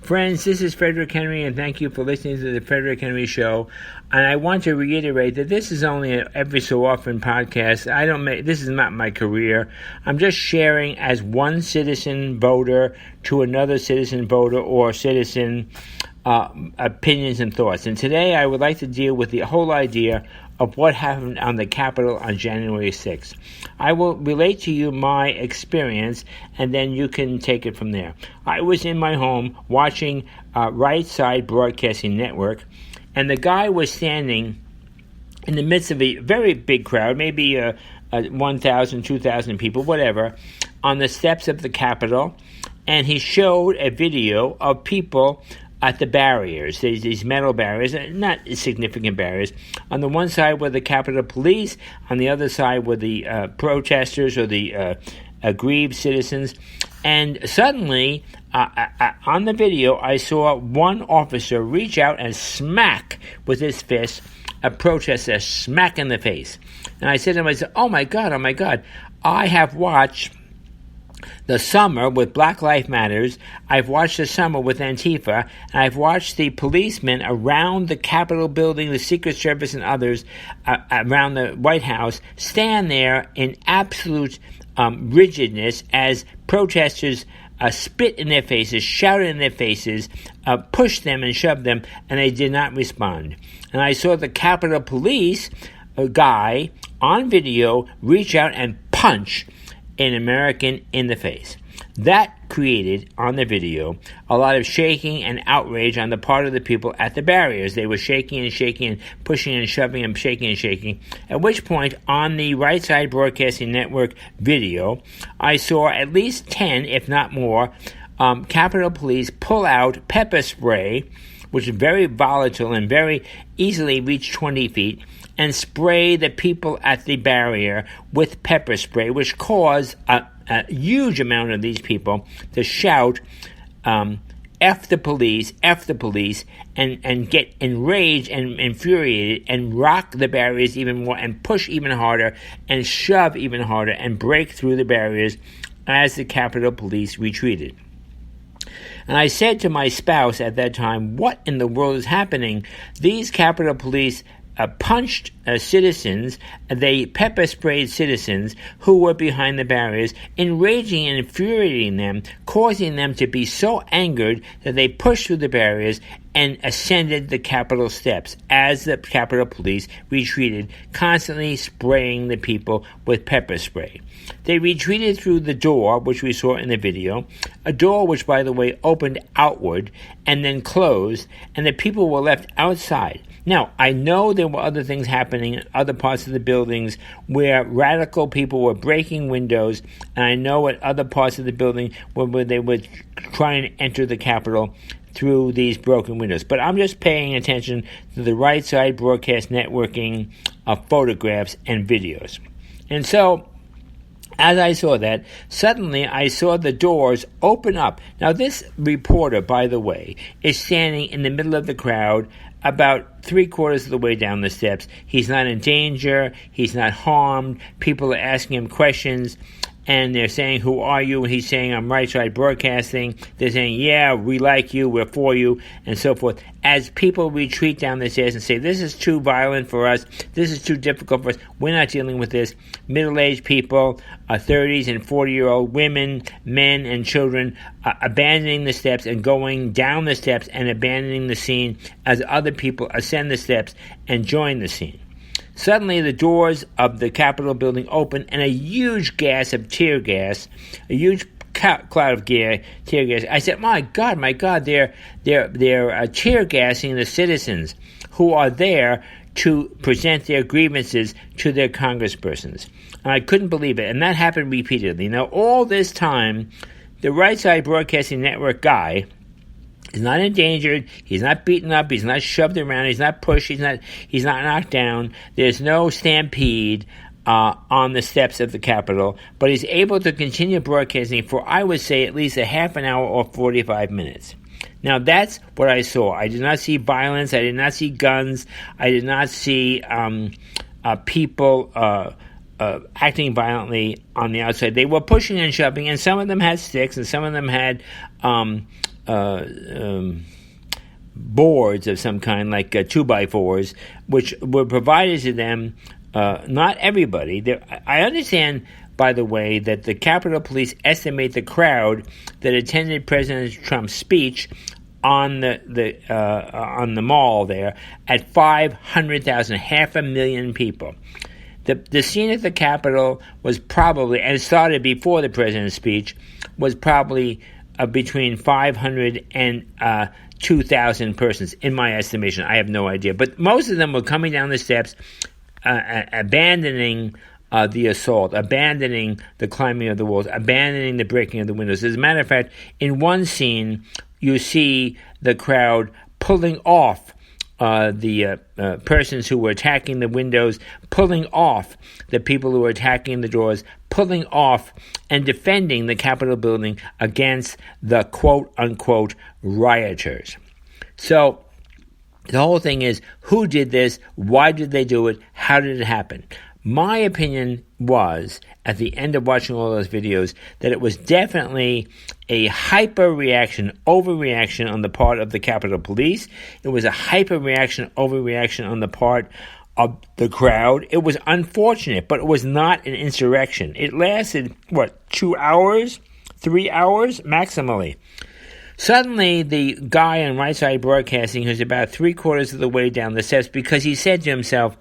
Friends, this is Frederick Henry, and thank you for listening to the Frederick Henry Show. And I want to reiterate that this is only an every so often podcast. This is not my career. I'm just sharing as one citizen voter to another citizen voter or citizen opinions and thoughts. And today I would like to deal with the whole idea of what happened on the Capitol on January 6th. I will relate to you my experience, and then you can take it from there. I was in my home watching Right Side Broadcasting Network, and the guy was standing in the midst of a very big crowd, maybe 1,000, 2,000 people, whatever, on the steps of the Capitol, and he showed a video of people at the barriers, these metal barriers, not significant barriers. On the one side were the Capitol Police, on the other side were the protesters or the aggrieved citizens. And suddenly, on the video, I saw one officer reach out and smack with his fist a protester, smack in the face. And I said to myself, oh my God, I have watched the summer with Black Lives Matters, I've watched the summer with Antifa, and I've watched the policemen around the Capitol building, the Secret Service and others around the White House stand there in absolute rigidness as protesters spit in their faces, shouted in their faces, pushed them and shoved them, and they did not respond. And I saw the Capitol Police guy on video reach out and punch an American in the face. That created, on the video, a lot of shaking and outrage on the part of the people at the barriers. They were shaking and pushing and shoving and shaking. At which point, on the Right Side Broadcasting Network video, I saw at least 10, if not more, Capitol Police pull out pepper spray, which is very volatile and very easily reach 20 feet, and spray the people at the barrier with pepper spray, which caused a huge amount of these people to shout, F the police, and get enraged and infuriated and rock the barriers even more and push even harder and shove even harder and break through the barriers as the Capitol Police retreated. And I said to my spouse at that time, what in the world is happening? These Capitol Police punched citizens, they pepper sprayed citizens who were behind the barriers, enraging and infuriating them, causing them to be so angered that they pushed through the barriers and ascended the Capitol steps as the Capitol Police retreated, constantly spraying the people with pepper spray. They retreated through the door, which we saw in the video, a door which, by the way, opened outward and then closed, and the people were left outside. Now, I know there were other things happening in other parts of the buildings where radical people were breaking windows, and I know at other parts of the building where they were trying to enter the Capitol through these broken windows. But I'm just paying attention to the Right Side Broadcast Networking photographs and videos. And so, as I saw that, suddenly I saw the doors open up. Now, this reporter, by the way, is standing in the middle of the crowd about 3/4 of the way down the steps. He's not in danger. He's not harmed. People are asking him questions, and they're saying, who are you? And he's saying, I'm Right Side Broadcasting. They're saying, yeah, we like you, we're for you, and so forth. As people retreat down the stairs and say, this is too violent for us, this is too difficult for us, we're not dealing with this. Middle-aged people, 30s and 40-year-old women, men, and children abandoning the steps and going down the steps and abandoning the scene as other people ascend the steps and join the scene. Suddenly, the doors of the Capitol building open, and a huge gas of tear gas, a huge cloud of tear gas. I said, "My God, they're tear gassing the citizens who are there to present their grievances to their congresspersons." And I couldn't believe it, and that happened repeatedly. Now, all this time, the Right Side Broadcasting Network guy is not endangered. He's not beaten up. He's not shoved around. He's not pushed. He's not knocked down. There's no stampede on the steps of the Capitol. But he's able to continue broadcasting for, I would say, at least a half an hour or 45 minutes. Now, that's what I saw. I did not see violence. I did not see guns. I did not see people acting violently on the outside. They were pushing and shoving, and some of them had sticks, and some of them had boards of some kind, like 2x4s, which were provided to them. Not everybody. I understand, by the way, that the Capitol Police estimate the crowd that attended President Trump's speech on the mall there at 500,000, 500,000 people. The scene at the Capitol was probably, and it started before the president's speech, was probably between 500 and 2,000 persons, in my estimation. I have no idea. But most of them were coming down the steps, abandoning the assault, abandoning the climbing of the walls, abandoning the breaking of the windows. As a matter of fact, in one scene, you see the crowd pulling off the persons who were attacking the windows, pulling off the people who were attacking the doors, pulling off and defending the Capitol building against the quote-unquote rioters. So the whole thing is, who did this? Why did they do it? How did it happen? My opinion was, at the end of watching all those videos, that it was definitely a overreaction on the part of the Capitol Police. It was a overreaction on the part of the crowd. It was unfortunate, but it was not an insurrection. It lasted, 2 hours? 3 hours? Maximally. Suddenly, the guy on Right Side Broadcasting, who's about 3/4 of the way down the steps, because he said to himself,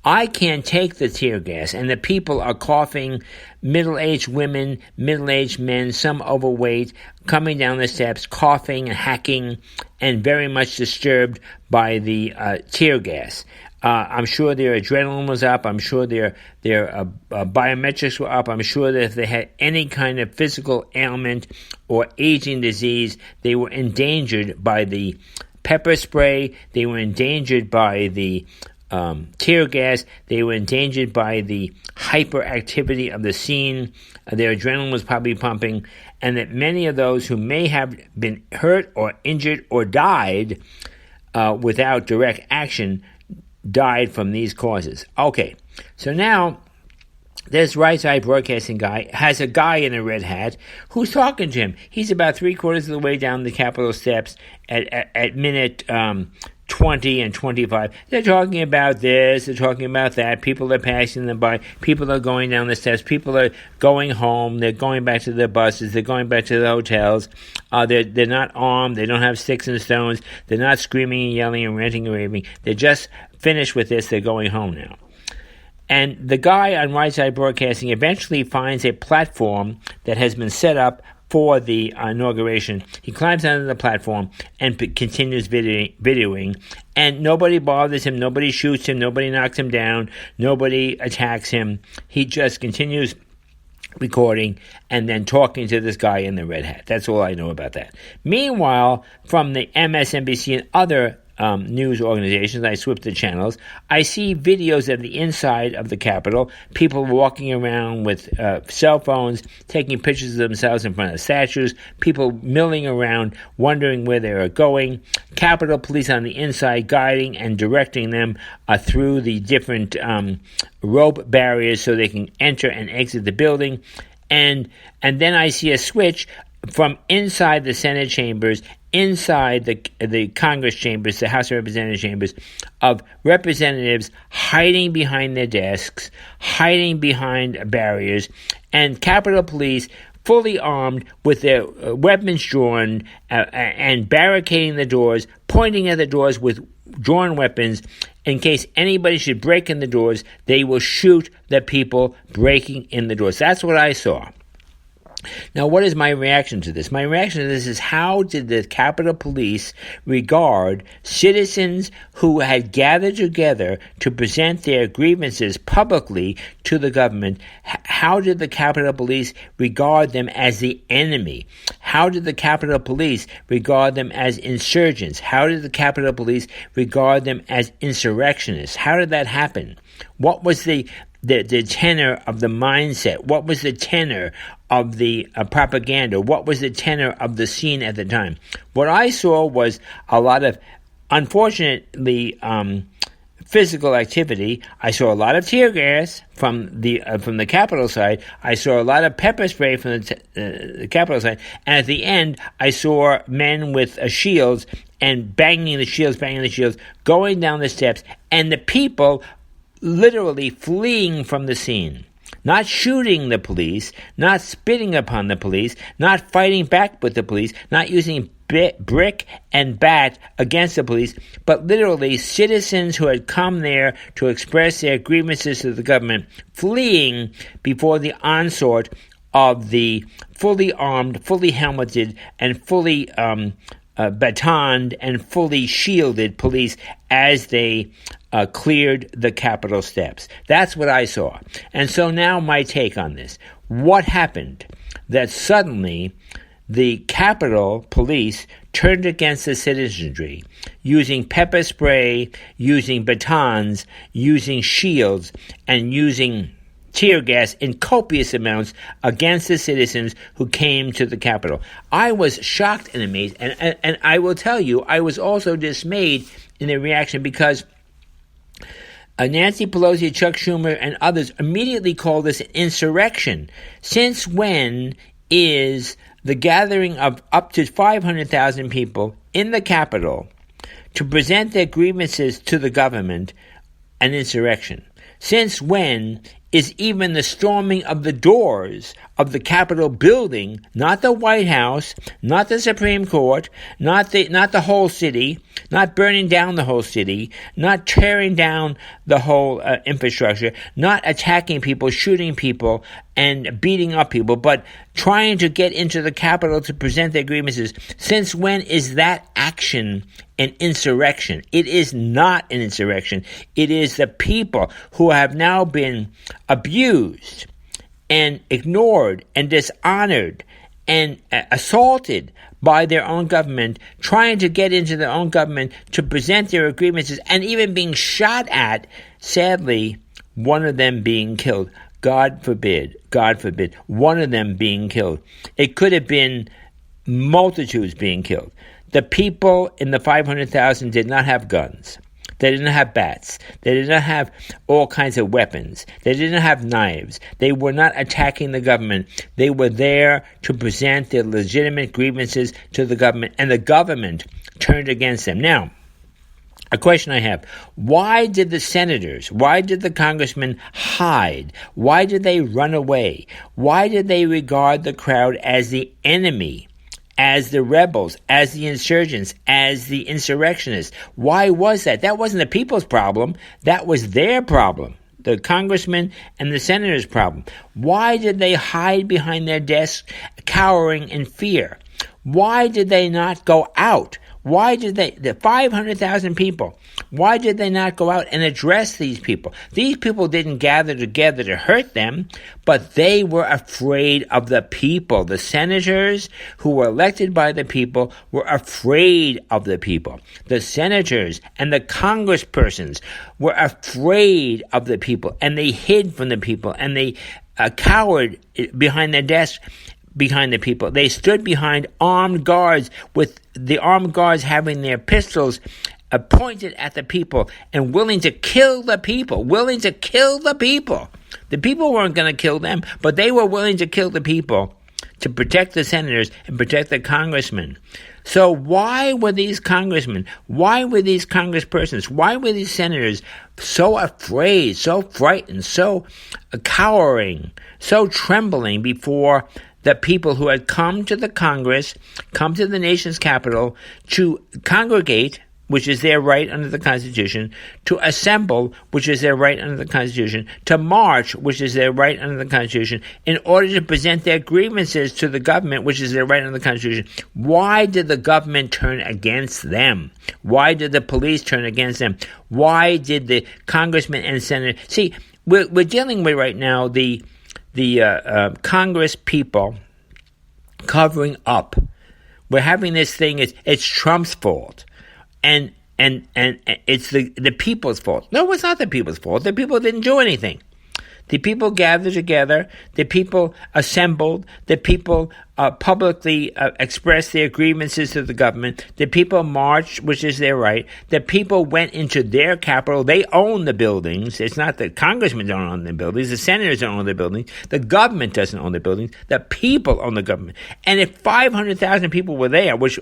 I can't take the tear gas, and the people are coughing, middle-aged women, middle-aged men, some overweight, coming down the steps, coughing and hacking, and very much disturbed by the tear gas. I'm sure their adrenaline was up. I'm sure their biometrics were up. I'm sure that if they had any kind of physical ailment or aging disease, they were endangered by the pepper spray. They were endangered by the tear gas. They were endangered by the hyperactivity of the scene. Their adrenaline was probably pumping, and that many of those who may have been hurt or injured or died without direct action died from these causes. Okay, so now this Right Side Broadcasting guy has a guy in a red hat who's talking to him. He's about 3/4 of the way down the Capitol steps at minute 20 and 25. They're talking about this, they're talking about that. People are passing them by. People are going down the steps. People are going home. They're going back to their buses. They're going back to the hotels. They're not armed. They don't have sticks and stones. They're not screaming and yelling and ranting and raving. They're just finished with this. They're going home now. And the guy on Right Side Broadcasting eventually finds a platform that has been set up for the inauguration. He climbs onto the platform and continues videoing, and nobody bothers him, nobody shoots him, nobody knocks him down, nobody attacks him. He just continues recording and then talking to this guy in the red hat. That's all I know about that. Meanwhile, from the MSNBC and other news organizations, I switch the channels, I see videos of the inside of the Capitol, people walking around with cell phones, taking pictures of themselves in front of statues, people milling around, wondering where they are going, Capitol Police on the inside guiding and directing them through the different rope barriers so they can enter and exit the building, and then I see a switch from inside the Senate chambers, inside the Congress chambers, the House of Representatives chambers, of representatives hiding behind their desks, hiding behind barriers, and Capitol Police fully armed with their weapons drawn and barricading the doors, pointing at the doors with drawn weapons. In case anybody should break in the doors, they will shoot the people breaking in the doors. That's what I saw. Now, what is my reaction to this? My reaction to this is, how did the Capitol Police regard citizens who had gathered together to present their grievances publicly to the government? How did the Capitol Police regard them as the enemy? How did the Capitol Police regard them as insurgents? How did the Capitol Police regard them as insurrectionists? How did that happen? What was the tenor of the mindset? What was the tenor of the propaganda? What was the tenor of the scene at the time? What I saw was a lot of, unfortunately, physical activity. I saw a lot of tear gas from the Capitol side. I saw a lot of pepper spray from the Capitol side. And at the end, I saw men with shields and banging the shields, going down the steps, and the people literally fleeing from the scene. Not shooting the police, not spitting upon the police, not fighting back with the police, not using brick and bat against the police, but literally citizens who had come there to express their grievances to the government, fleeing before the onslaught of the fully armed, fully helmeted, and fully batoned and fully shielded police as they cleared the Capitol steps. That's what I saw. And so now my take on this. What happened that suddenly the Capitol police turned against the citizenry, using pepper spray, using batons, using shields, and using tear gas in copious amounts against the citizens who came to the Capitol? I was shocked and amazed, and I will tell you, I was also dismayed in their reaction because Nancy Pelosi, Chuck Schumer, and others immediately called this an insurrection. Since when is the gathering of up to 500,000 people in the Capitol to present their grievances to the government an insurrection? Since when is even the storming of the doors of the Capitol building, not the White House, not the Supreme Court, not the whole city, not burning down the whole city, not tearing down the whole infrastructure, not attacking people, shooting people, and beating up people, but trying to get into the Capitol to present their grievances? Since when is that action an insurrection? It is not an insurrection. It is the people who have now been abused and ignored and dishonored and assaulted by their own government, trying to get into their own government to present their grievances, and even being shot at, sadly, one of them being killed. God forbid, one of them being killed. It could have been multitudes being killed. The people in the 500,000 did not have guns. They didn't have bats. They did not have all kinds of weapons. They didn't have knives. They were not attacking the government. They were there to present their legitimate grievances to the government, and the government turned against them. Now, a question I have: why did the senators, why did the congressmen hide? Why did they run away? Why did they regard the crowd as the enemy, as the rebels, as the insurgents, as the insurrectionists? Why was that? That wasn't the people's problem. That was their problem, the congressmen and the senators' problem. Why did they hide behind their desks, cowering in fear? Why did they not go out? Why did the 500,000 people, why did they not go out and address these people? These people didn't gather together to hurt them, but they were afraid of the people. The senators who were elected by the people were afraid of the people. The senators and the congresspersons were afraid of the people, and they hid from the people, and they cowered behind their desks behind the people. They stood behind armed guards, with the armed guards having their pistols pointed at the people and willing to kill the people. The people weren't going to kill them, but they were willing to kill the people to protect the senators and protect the congressmen. So why were these congressmen, why were these congresspersons, why were these senators so afraid, so frightened, so cowering, so trembling before the people who had come to the Congress, come to the nation's capital to congregate, which is their right under the Constitution, to assemble, which is their right under the Constitution, to march, which is their right under the Constitution, in order to present their grievances to the government, which is their right under the Constitution? Why did the government turn against them? Why did the police turn against them? Why did the congressmen and senators? See, we're dealing with right now the Congress people covering up. We're having this thing, it's Trump's fault. And it's the people's fault. No, it's not the people's fault. The people didn't do anything. The people gathered together. The people assembled. The people publicly expressed their grievances to the government. The people marched, which is their right. The people went into their capital. They own the buildings. It's not that congressmen don't own the buildings. The senators don't own the buildings. The government doesn't own the buildings. The people own the government. And if 500,000 people were there, which